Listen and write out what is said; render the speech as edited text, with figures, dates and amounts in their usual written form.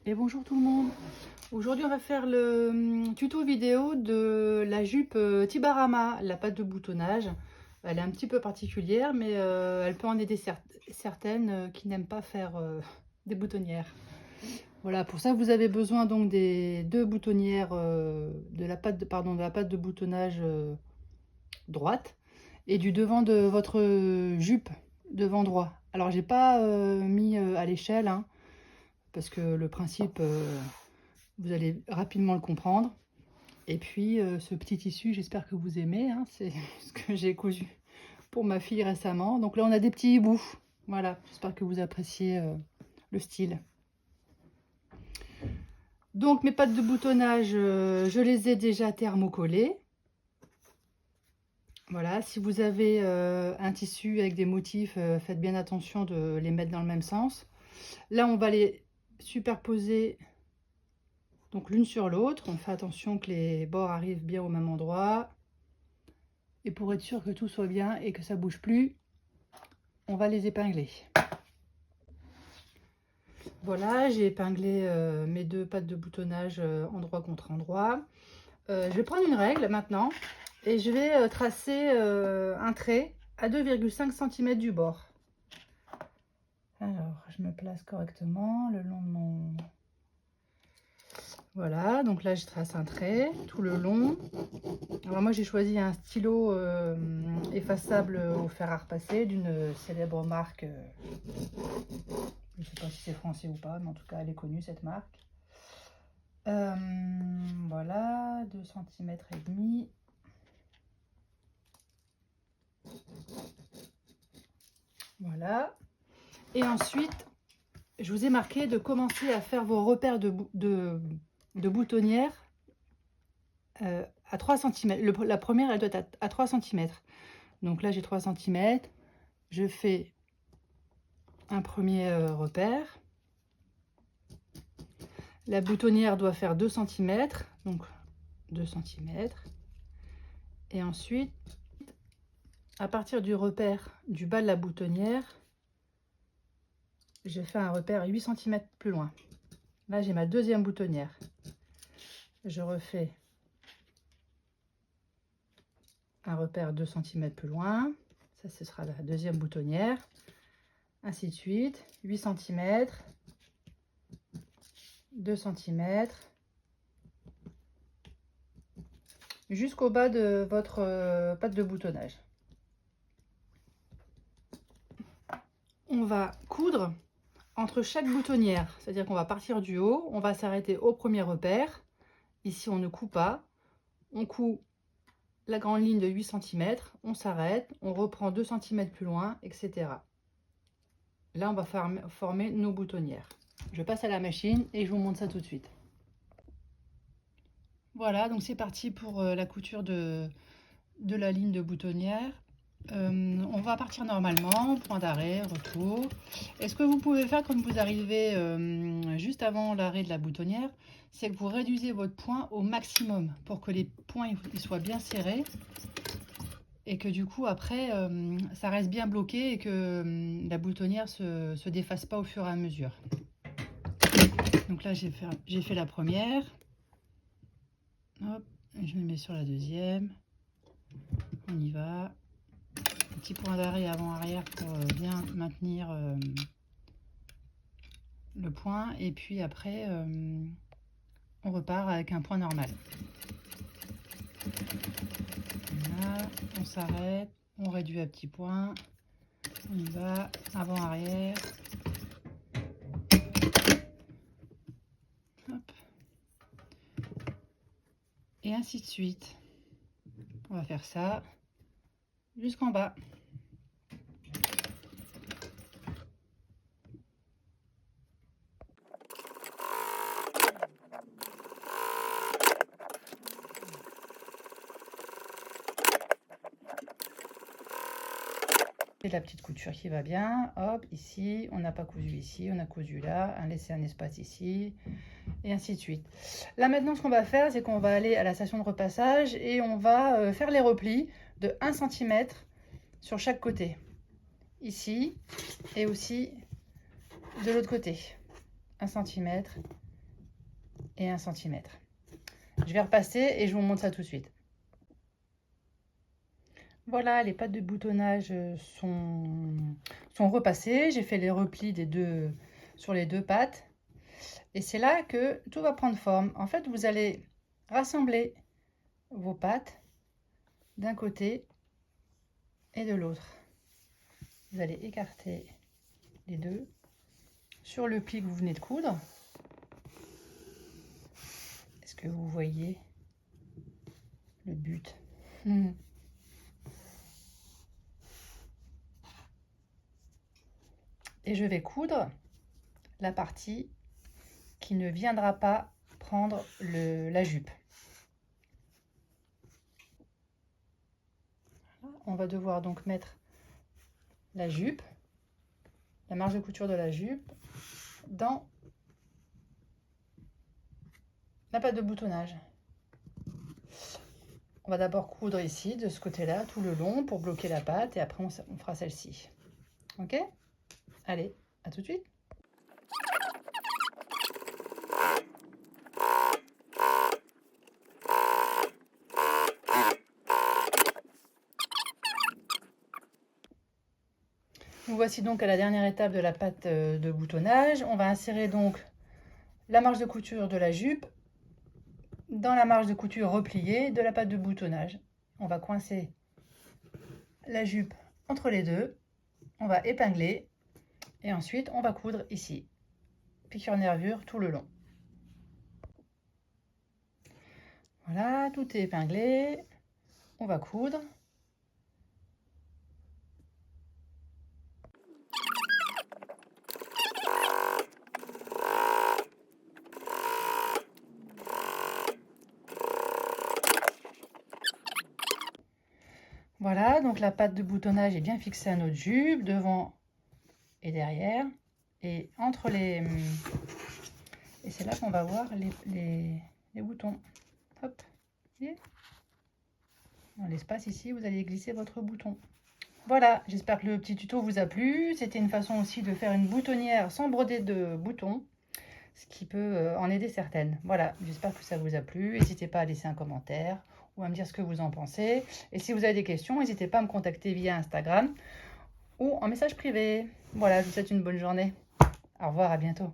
Et bonjour tout le monde. Aujourd'hui on va faire le tuto vidéo de la jupe Tibarama, la pâte de boutonnage. Elle est un petit peu particulière mais elle peut en aider certaines qui n'aiment pas faire des boutonnières. Voilà, pour ça vous avez besoin donc des deux boutonnières de la pâte de boutonnage droite et du devant de votre jupe devant droit. Alors j'ai pas mis à l'échelle hein, parce que le principe vous allez rapidement le comprendre. Et puis ce petit tissu, j'espère que vous aimez, hein, c'est ce que j'ai cousu pour ma fille récemment. Donc là on a des petits hiboux, voilà, j'espère que vous appréciez le style. Donc mes pattes de boutonnage, je les ai déjà thermocollées. Voilà, si vous avez un tissu avec des motifs, faites bien attention de les mettre dans le même sens. Là on va les superposer donc l'une sur l'autre. On fait attention que les bords arrivent bien au même endroit. Et pour être sûr que tout soit bien et que ça bouge plus, on va les épingler. Voilà, j'ai épinglé mes deux pattes de boutonnage endroit contre endroit. Je vais prendre une règle maintenant et je vais tracer un trait à 2,5 cm du bord. Alors, je me place correctement le long de mon... Voilà, donc là je trace un trait tout le long. Alors moi j'ai choisi un stylo effaçable au fer à repasser d'une célèbre marque. Je ne sais pas si c'est français ou pas, mais en tout cas elle est connue cette marque. Voilà, 2 cm et demi. Voilà. Et ensuite, je vous ai marqué de commencer à faire vos repères de boutonnière à 3 cm. La première, elle doit être à 3 cm. Donc là, j'ai 3 cm. Je fais un premier repère. La boutonnière doit faire 2 cm. Donc 2 cm. Et ensuite, à partir du repère du bas de la boutonnière, je fais un repère 8 cm plus loin. Là, j'ai ma deuxième boutonnière. Je refais un repère 2 cm plus loin. Ça, ce sera la deuxième boutonnière. Ainsi de suite. 8 cm, 2 cm, jusqu'au bas de votre patte de boutonnage. On va coudre entre chaque boutonnière, c'est-à-dire qu'on va partir du haut, on va s'arrêter au premier repère. Ici, on ne coud pas. On coud la grande ligne de 8 cm, on s'arrête, on reprend 2 cm plus loin, etc. Là, on va former nos boutonnières. Je passe à la machine et je vous montre ça tout de suite. Voilà, donc c'est parti pour la couture de la ligne de boutonnière. On va partir normalement, point d'arrêt, retour. Et ce que vous pouvez faire quand vous arrivez juste avant l'arrêt de la boutonnière, c'est que vous réduisez votre point au maximum pour que les points ils soient bien serrés et que du coup après ça reste bien bloqué et que la boutonnière se défasse pas au fur et à mesure. Donc là j'ai fait la première. Hop, je me mets sur la deuxième. On y va. Petit point d'arrêt avant-arrière pour bien maintenir le point. Et puis après, on repart avec un point normal. Là, on s'arrête, on réduit à petit point. On y va, avant-arrière. Hop. Et ainsi de suite. On va faire ça jusqu'en bas. Et la petite couture qui va bien. Hop, ici, on n'a pas cousu ici, on a cousu là, laisser un espace ici, et ainsi de suite. Là maintenant, ce qu'on va faire, c'est qu'on va aller à la station de repassage et on va faire les replis de 1 cm sur chaque côté. Ici, et aussi de l'autre côté. 1 cm et 1 cm. Je vais repasser et je vous montre ça tout de suite. Voilà, les pattes de boutonnage sont repassées. J'ai fait les replis sur les deux pattes. Et c'est là que tout va prendre forme. En fait, vous allez rassembler vos pattes d'un côté et de l'autre. Vous allez écarter les deux sur le pli que vous venez de coudre. Est-ce que vous voyez le but? Et je vais coudre la partie qui ne viendra pas prendre la jupe. On va devoir donc mettre la jupe, la marge de couture de la jupe, dans la patte de boutonnage. On va d'abord coudre ici, de ce côté-là, tout le long, pour bloquer la patte, et après on fera celle-ci. Ok? Allez, à tout de suite. Nous voici donc à la dernière étape de la patte de boutonnage. On va insérer donc la marge de couture de la jupe dans la marge de couture repliée de la patte de boutonnage. On va coincer la jupe entre les deux, on va épingler et ensuite on va coudre ici, piqûre nervure tout le long. Voilà, tout est épinglé, on va coudre. Voilà, donc la patte de boutonnage est bien fixée à notre jupe, devant et derrière. Et entre les... Et c'est là qu'on va voir les boutons. Hop, dans l'espace ici, vous allez glisser votre bouton. Voilà, j'espère que le petit tuto vous a plu. C'était une façon aussi de faire une boutonnière sans broder de boutons, ce qui peut en aider certaines. Voilà, j'espère que ça vous a plu. N'hésitez pas à laisser un commentaire ou à me dire ce que vous en pensez. Et si vous avez des questions, n'hésitez pas à me contacter via Instagram ou en message privé. Voilà, je vous souhaite une bonne journée. Au revoir, à bientôt.